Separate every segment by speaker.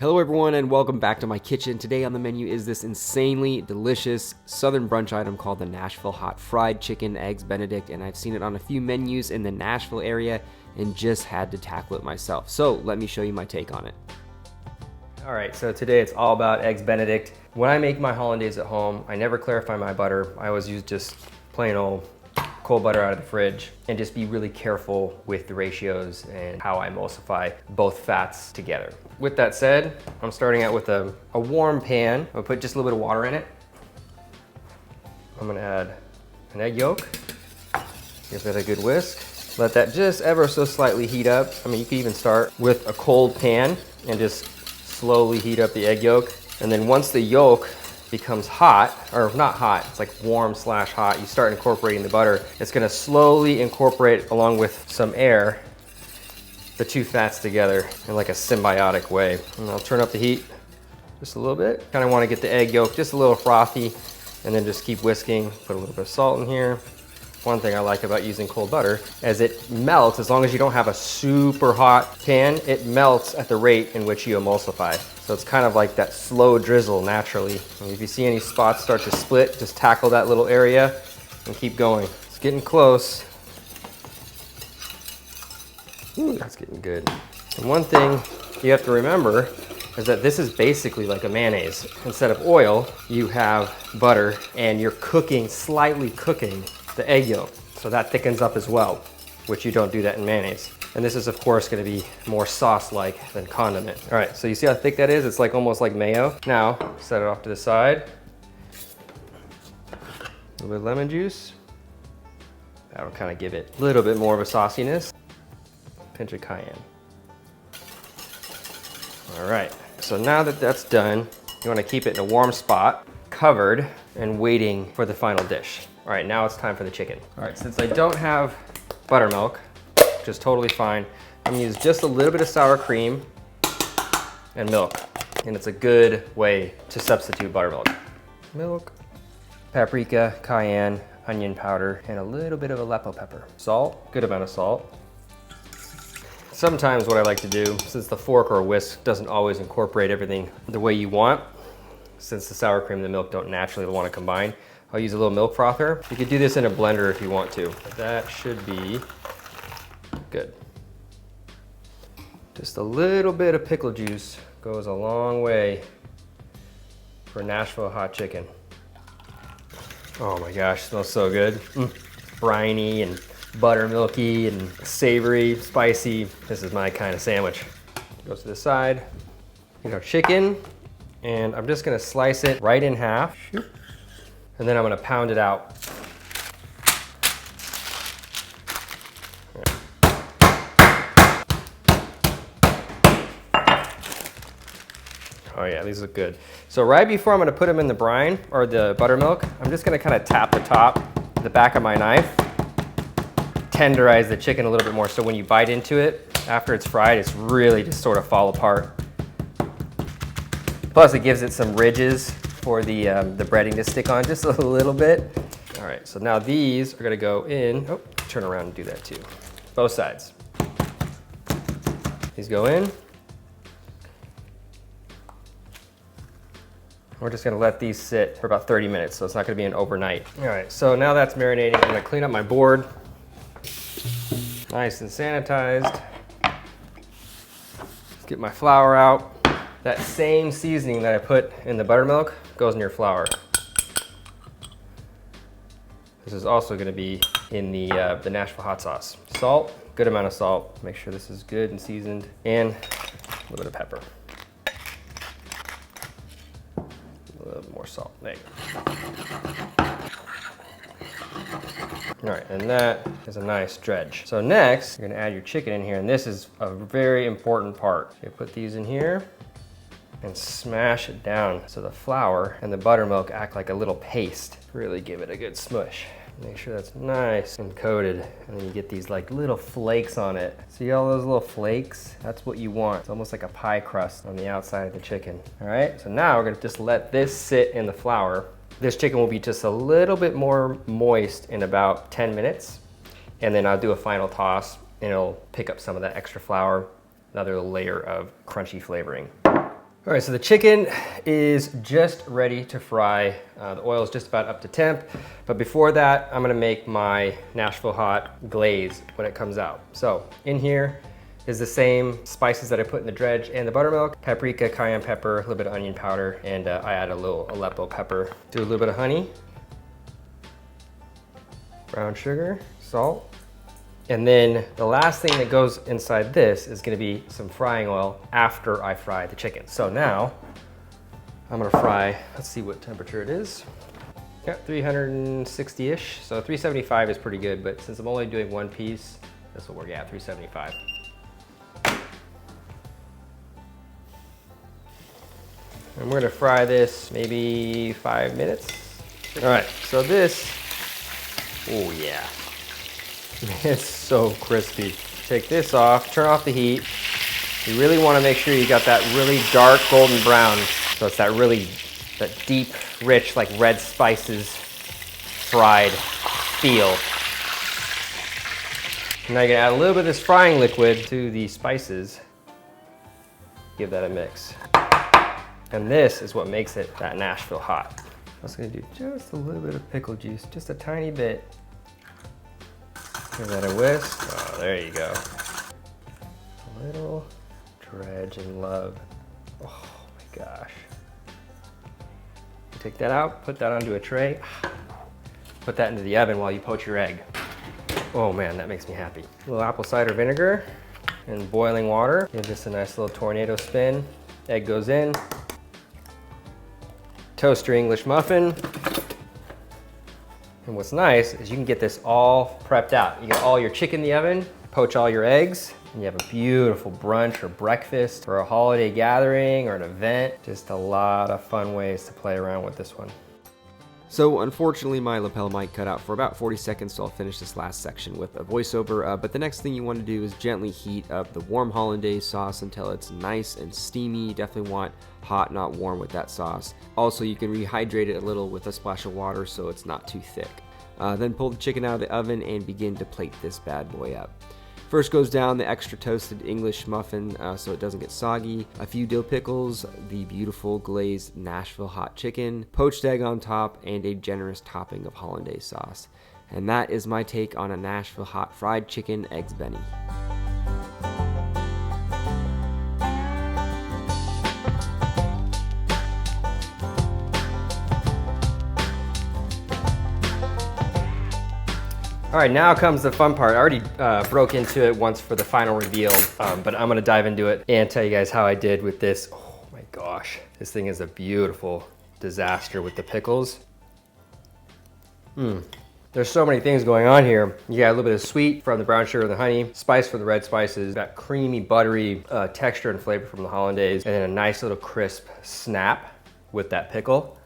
Speaker 1: Hello everyone and welcome back to my kitchen. Today on the menu is this insanely delicious southern brunch item called the Nashville hot fried chicken eggs Benedict, and I've seen it on a few menus in the Nashville area and just had to tackle it myself. So let me show you my take on it. All right, so today it's all about eggs Benedict. When I make my Hollandaise at home, I never clarify my butter. I always use just plain old cold butter out of the fridge and just be really careful with the ratios and how I emulsify both fats together. With that said, I'm starting out with a warm pan. I'm gonna put just a little bit of water in it. I'm gonna add an egg yolk, give it a good whisk. Let that just ever so slightly heat up. I mean, you can even start with a cold pan and just slowly heat up the egg yolk. And then once the yolk becomes hot, or not hot, it's like warm slash hot, you start incorporating the butter. It's gonna slowly incorporate, along with some air, the two fats together in like a symbiotic way. And I'll turn up the heat just a little bit. Kind of want to get the egg yolk just a little frothy, and then just keep whisking. Put a little bit of salt in here. One thing I like about using cold butter is it melts. As long as you don't have a super hot pan, it melts at the rate in which you emulsify. So it's kind of like that slow drizzle naturally. And if you see any spots start to split, just tackle that little area and keep going. It's getting close. Ooh, that's getting good. And one thing you have to remember is that this is basically like a mayonnaise. Instead of oil, you have butter, and you're slightly cooking the egg yolk. So that thickens up as well, which you don't do that in mayonnaise. And this is of course gonna be more sauce-like than condiment. All right, so you see how thick that is? It's like almost like mayo. Now, set it off to the side. A little bit of lemon juice. That'll kind of give it a little bit more of a sauciness. Pinch of cayenne. All right, so now that that's done, you wanna keep it in a warm spot, covered, and waiting for the final dish. All right, now it's time for the chicken. All right, since I don't have buttermilk, which is totally fine, I'm gonna use just a little bit of sour cream and milk. And it's a good way to substitute buttermilk. Milk, paprika, cayenne, onion powder, and a little bit of Aleppo pepper. Salt, good amount of salt. Sometimes what I like to do, since the fork or whisk doesn't always incorporate everything the way you want, since the sour cream and the milk don't naturally want to combine, I'll use a little milk frother. You could do this in a blender if you want to. That should be good. Just a little bit of pickle juice goes a long way for Nashville hot chicken. Oh my gosh, smells so good. Briny and buttermilky and savory, spicy. This is my kind of sandwich. Goes to the side. Get our chicken, and I'm just gonna slice it right in half. And then I'm gonna pound it out. Oh yeah, these look good. So right before I'm gonna put them in the brine or the buttermilk, I'm just gonna kind of tap the top, the back of my knife, tenderize the chicken a little bit more, so when you bite into it, after it's fried, it's really just sort of fall apart. Plus it gives it some ridges for the breading to stick on just a little bit. All right, so now these are gonna go in. Oh, turn around and do that too. Both sides. These go in. We're just gonna let these sit for about 30 minutes, so it's not gonna be an overnight. All right, so now that's marinating. I'm gonna clean up my board. Nice and sanitized. Let's get my flour out. That same seasoning that I put in the buttermilk goes in your flour. This is also gonna be in the Nashville hot sauce. Salt, good amount of salt. Make sure this is good and seasoned. And a little bit of pepper. A little bit more salt, there you go. All right, and that is a nice dredge. So next, you're gonna add your chicken in here, and this is a very important part. You put these in here and smash it down so the flour and the buttermilk act like a little paste. Really give it a good smush. Make sure that's nice and coated, and then you get these like little flakes on it. See all those little flakes? That's what you want. It's almost like a pie crust on the outside of the chicken. All right, so now we're gonna just let this sit in the flour. This chicken will be just a little bit more moist in about 10 minutes, and then I'll do a final toss, and it'll pick up some of that extra flour, another layer of crunchy flavoring. All right, so the chicken is just ready to fry. The oil is just about up to temp. But before that, I'm gonna make my Nashville hot glaze when it comes out. So in here is the same spices that I put in the dredge and the buttermilk: paprika, cayenne pepper, a little bit of onion powder, and I add a little Aleppo pepper. Do a little bit of honey, brown sugar, salt. And then the last thing that goes inside this is gonna be some frying oil after I fry the chicken. So now I'm gonna fry, let's see what temperature it is. Yeah, 360-ish. So 375 is pretty good, but since I'm only doing one piece, this will work. Yeah, 375. And we're gonna fry this maybe 5 minutes. All right, so this, oh yeah. It's so crispy. Take this off, turn off the heat. You really want to make sure you got that really dark golden brown. So it's that deep, rich, like red spices fried feel. Now you're gonna add a little bit of this frying liquid to the spices. Give that a mix. And this is what makes it that Nashville hot. I was gonna do just a little bit of pickle juice, just a tiny bit. Give that a whisk. Oh, there you go. A little dredge and love. Oh my gosh. Take that out, put that onto a tray. Put that into the oven while you poach your egg. Oh man, that makes me happy. A little apple cider vinegar and boiling water. Give this a nice little tornado spin. Egg goes in. Toast your English muffin. And what's nice is you can get this all prepped out. You get all your chicken in the oven, poach all your eggs, and you have a beautiful brunch or breakfast for a holiday gathering or an event. Just a lot of fun ways to play around with this one. So unfortunately my lapel mic cut out for about 40 seconds, so I'll finish this last section with a voiceover. But the next thing you want to do is gently heat up the warm Hollandaise sauce until it's nice and steamy. You definitely want hot, not warm with that sauce. Also, you can rehydrate it a little with a splash of water so it's not too thick. Then pull the chicken out of the oven and begin to plate this bad boy up. First goes down the extra toasted English muffin so it doesn't get soggy, a few dill pickles, the beautiful glazed Nashville hot chicken, poached egg on top, and a generous topping of Hollandaise sauce. And that is my take on a Nashville hot fried chicken eggs Benny. All right, now comes the fun part. I already broke into it once for the final reveal, but I'm gonna dive into it and tell you guys how I did with this. Oh my gosh, this thing is a beautiful disaster with the pickles. There's so many things going on here. You got a little bit of sweet from the brown sugar and the honey, spice from the red spices, got creamy, buttery texture and flavor from the Hollandaise, and then a nice little crisp snap with that pickle.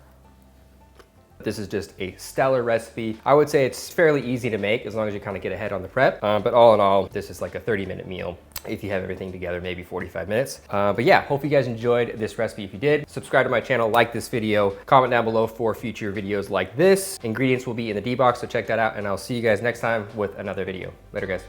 Speaker 1: This is just a stellar recipe. I would say it's fairly easy to make as long as you kind of get ahead on the prep. But all in all, this is like a 30-minute meal. If you have everything together, maybe 45 minutes. But yeah, hope you guys enjoyed this recipe. If you did, subscribe to my channel, like this video, comment down below for future videos like this. Ingredients will be in the D box, so check that out, and I'll see you guys next time with another video. Later, guys.